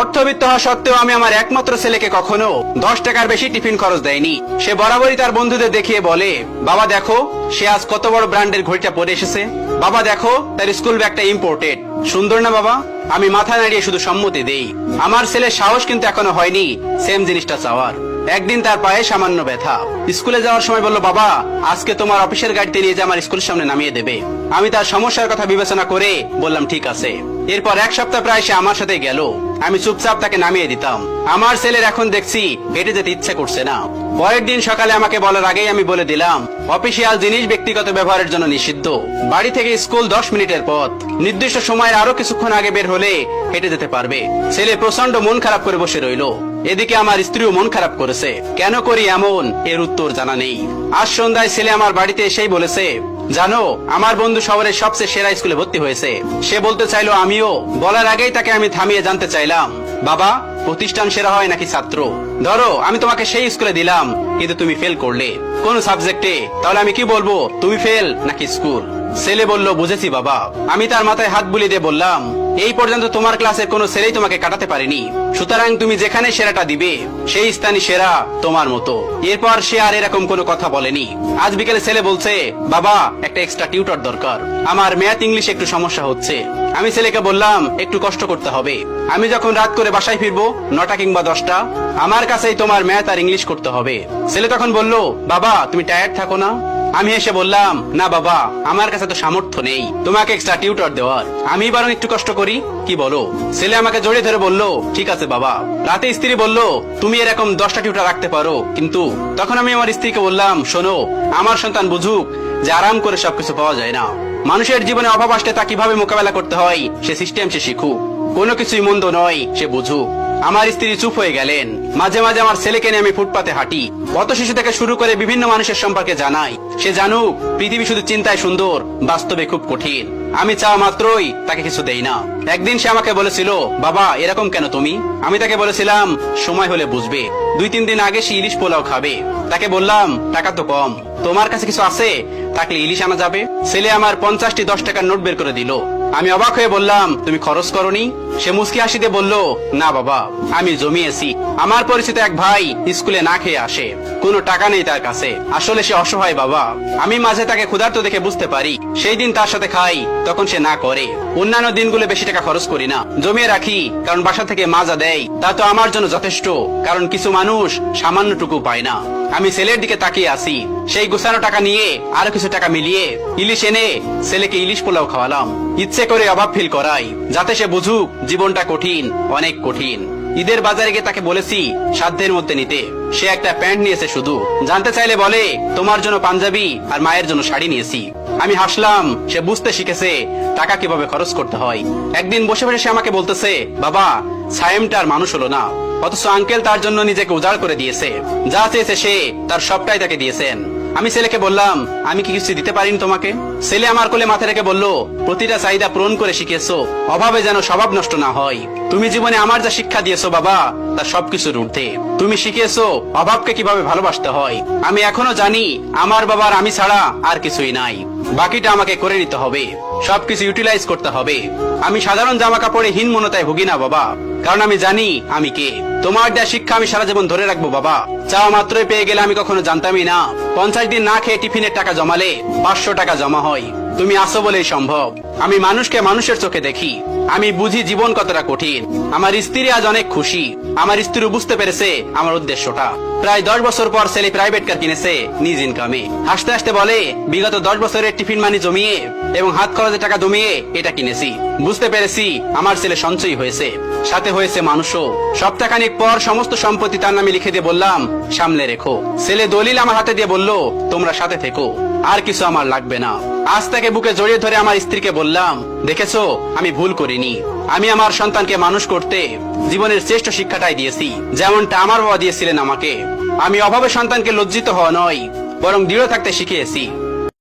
অর্থবিত্ত হওয়া সত্ত্বেও আমি আমার একমাত্র ছেলেকে কখনো 10 টাকার বেশি টিফিন খরচ দেয়নি। সে বরাবরই তার বন্ধুদের দেখিয়ে বলে, বাবা দেখো সে আজ কত বড় ব্র্যান্ডের ঘড়িটা পরে এসেছে, বাবা দেখো তার স্কুল ব্যাগটা ইম্পোর্টেড, সুন্দর না বাবা? আমি মাথা নাড়িয়ে শুধু সম্মতি দেই। আমার ছেলের সাহস কিন্তু এখনো হয়নি সেম জিনিসটা চাওয়ার। একদিন তার পায়ে সামান্য ব্যথা, স্কুলে যাওয়ার সময় বলল, বাবা আজকে তোমার অফিসের গাড়িতে নিয়ে যে আমার স্কুলের সামনে নামিয়ে দেবে। আমি তার সমস্যার কথা বিবেচনা করে বললাম ঠিক আছে। এরপর এক সপ্তাহ প্রায় সে আমার সাথে গেল, আমি চুপচাপ তাকে নামিয়ে দিতাম। আমার ছেলের এখন দেখছি হেঁটে যেতে ইচ্ছে করছে না। পরের দিন সকালে আমাকে বলার আগেই আমি বলে দিলাম, অফিসিয়াল জিনিস ব্যক্তিগত ব্যবহারের জন্য নিষিদ্ধ। বাড়ি থেকে স্কুল 10 মিনিটের পথ, নির্দিষ্ট সময়ের আরো কিছুক্ষণ আগে বের হলে হেঁটে যেতে পারবে। ছেলে প্রচন্ড মন খারাপ করে বসে রইল। এদিকে আমার স্ত্রীও মন খারাপ করেছে। কেন করি এমন, এর উত্তর জানা নেই। আজ সন্ধ্যায় ছেলে আমার বাড়িতে এসেই বলেছে, জানো আমার বন্ধু শহরের সবচেয়ে সেরা স্কুলে ভর্তি হয়েছে। সে বলতে চাইলো আমিও। বলার আগেই তাকে আমি থামিয়ে জানতে চাইলাম, বাবা প্রতিষ্ঠান সেরা হয় নাকি ছাত্র? ধরো আমি তোমাকে সেই স্কুলে দিলাম কিন্তু তুমি ফেল করলে কোন সাবজেক্টে, তাহলে আমি কি বলবো, তুমি ফেল নাকি স্কুল? ছেলে বলল, বুঝেছি বাবা। আমি তার মাথায় হাত বুলিয়ে দিয়ে বললাম, এই পর্যন্ত তোমার ক্লাসের কোনো ছেলেই তোমাকে কাটাতে পারেনি, সুতরাং তুমি যেখানে সেরাটা দিবে সেই স্থানই সেরা তোমার মতো। এরপর সে আর এরকম কোনো কথা বলেনি। আজ বিকেলে ছেলে বলছে, বাবা একটা এক্সট্রা টিউটর দরকার, আমার ম্যাথ ইংলিশ একটু সমস্যা হচ্ছে। আমি ছেলেকে বললাম, একটু কষ্ট করতে হবে। আমি যখন রাত করে বাসায় ফিরবো 9টা কিংবা 10টা, আমার কাছেই তোমার ম্যাথ আর ইংলিশ করতে হবে। ছেলে তখন বলল, বাবা তুমি টায়ার্ড থাকো না? আমি এসে বললাম, না বাবা আমার কাছে তো সামর্থ্য নেই তোমাকে এক্সট্রা টিউটর দেওয়ার, আমি বরং একটু কষ্ট করি, কি বলো? ছেলে আমাকে জড়িয়ে ধরে বলল, ঠিক আছে বাবা। রাতে স্ত্রী বলল, তুমি এরকম 10টা টিউটর রাখতে পারো কিন্তু। তখন আমি আমার স্ত্রীকে বললাম, শোনো আমার সন্তান বুঝুক যে আরাম করে সবকিছু পাওয়া যায় না। মানুষের জীবনে অভাব আসলে তা কিভাবে মোকাবেলা করতে হয় সে সিস্টেম সে শিখুক, কোনো কিছুই মন্দ নয় সে বুঝুক। আমার স্ত্রী চুপ হয়ে গেলেন। মাঝে মাঝে আমার ছেলেকে নিয়ে আমি ফুটপাতে হাঁটি, কত শিশু থেকে শুরু করে বিভিন্ন মানুষের সম্পর্কে জানাই। সে জানুক পৃথিবী শুধু চিন্তায় সুন্দর, বাস্তবে খুব কঠিন। আমি চাওয়া মাত্রই তাকে কিছু দেই না। একদিন সে আমাকে বলেছিল, বাবা এরকম কেন তুমি? আমি তাকে বলেছিলাম, সময় হলে বুঝবে। 2-3 দিন আগে সে ইলিশ পোলাও খাবে। তাকে বললাম, টাকা তো কম, তোমার কাছে কিছু আছে থাকলে ইলিশ আনা যাবে। ছেলে আমার 50টি 10 টাকার নোট বের করে দিল। আমি অবাক হয়ে বললাম, তুমি খরচ করনি? সে মুচকি হাসি দিয়ে বলল, না বাবা আমি জমিয়েছি। আমার পরিচিত এক ভাই স্কুলে না খেয়ে আসে, কোনো টাকা নেই তার কাছে, আসলে সে অসহায় বাবা। আমি মাঝে তাকে ক্ষুধার্ত দেখে বুঝতে পারি, সেই দিন তার সাথে খাই, তখন সে না করে। অন্যান্য দিনগুলো বেশি টাকা খরচ করি না, জমিয়ে রাখি, কারণ বাসা থেকে মাজা দেয়, তা তো আমার জন্য যথেষ্ট। কারণ কিছু মানুষ সামান্যটুকু পায় না। আমি ছেলের দিকে তাকিয়ে আছি, সেই গুছানো টাকা নিয়ে আরো কিছু টাকা মিলিয়ে ইলিশ এনে ছেলেকে ইলিশ পোলাও খাওয়ালাম, ইচ্ছে করে অভাব ফিল করাই, যাতে সে বুঝুক জীবনটা কঠিন, অনেক কঠিন। ঈদের বাজারে গিয়ে তাকে বলেছি সাধ্যের মধ্যে নিতে। সে একটা প্যান্ট নিয়েছে শুধু, জানতে চাইলে বলে তোমার জন্য পাঞ্জাবি আর মায়ের জন্য শাড়ি নিয়েছি। আমি হাসলাম, সে বুঝতে শিখেছে টাকা কিভাবে খরচ করতে হয়। একদিন বসে বসে সে আমাকে বলতেছে, বাবা সায়েমটার মানুষ হলো না, অথচ আঙ্কেল তার জন্য নিজেকে উজাড় করে দিয়েছে, যা চেয়েছে সে তার সবটাই তাকে দিয়েছেন। আমি ছেলেকে বললাম, আমি কি কিছু দিতে পারিনি তোমাকে? ছেলে আমার কোলে মাথা রেখে বলল, প্রতিটা চাহিদা পূরণ করে শিখিয়েছো, অভাবে যেন স্বভাব নষ্ট না হয়। তুমি জীবনে আমার যা শিক্ষা দিয়েছো বাবা, তা সবকিছুর ঊর্ধ্বে। তুমি শিখিয়েছো অভাবকে কিভাবে ভালোবাসতে হয়। আমি এখনো জানি আমার বাবার আমি ছাড়া আর কিছুই নাই, বাকিটা আমাকে করে নিতে হবে, সবকিছু ইউটিলাইজ করতে হবে। আমি সাধারণ জামা কাপড়ে হীনমন্যতায় ভুগি না বাবা, কারণ আমি জানি আমি কে। তোমার দেয়া শিক্ষা আমি সারা জীবন ধরে রাখবো বাবা। চাওয়া মাত্রই পেয়ে গেলে আমি কখনো জানতামই না 50 দিন না খেয়ে টিফিনের টাকা জমালে 500 টাকা জমা হয়। তুমি আসো বলেই সম্ভব। আমি মানুষকে মানুষের চোখে দেখি, আমি বুঝি জীবন কতটা কঠিন। আমার স্ত্রী আজ অনেক খুশি, আমার স্ত্রী বুঝতে পেরেছে আমার উদ্দেশ্যটা। প্রায় 10 বছর পর ছেলে প্রাইভেট কার কিনেছে নিজ ইনকামে। হাসতে হাসতে বলে, বিগত 10 বছরের টিফিন মানি জমিয়ে এবং হাত খরচের টাকা জমিয়ে এটা কিনেছি। বুঝতে পেরেছি আমার ছেলে সঞ্চয়ী হয়েছে, সাথে হয়েছে মানুষও। সপ্তাহখানিক পর সমস্ত সম্পত্তি তার নামে লিখে দিয়ে বললাম, সামলে রেখো। ছেলে দলিল আমার হাতে দিয়ে বলল, তোমরা সাথে থেকো, আর কিছু আমার লাগবে না। আজ তাকে বুকে জড়িয়ে ধরে আমার স্ত্রীকে বললাম, দেখেছো আমি ভুল করিনি। আমি আমার সন্তানকে মানুষ করতে জীবনের শ্রেষ্ঠ শিক্ষাটাই দিয়েছি, যেমনটা আমার বাবা দিয়েছিলেন আমাকে। আমি অভাবে সন্তানকে লজ্জিত হওয়া নয়, বরং দৃঢ় থাকতে শিখিয়েছি।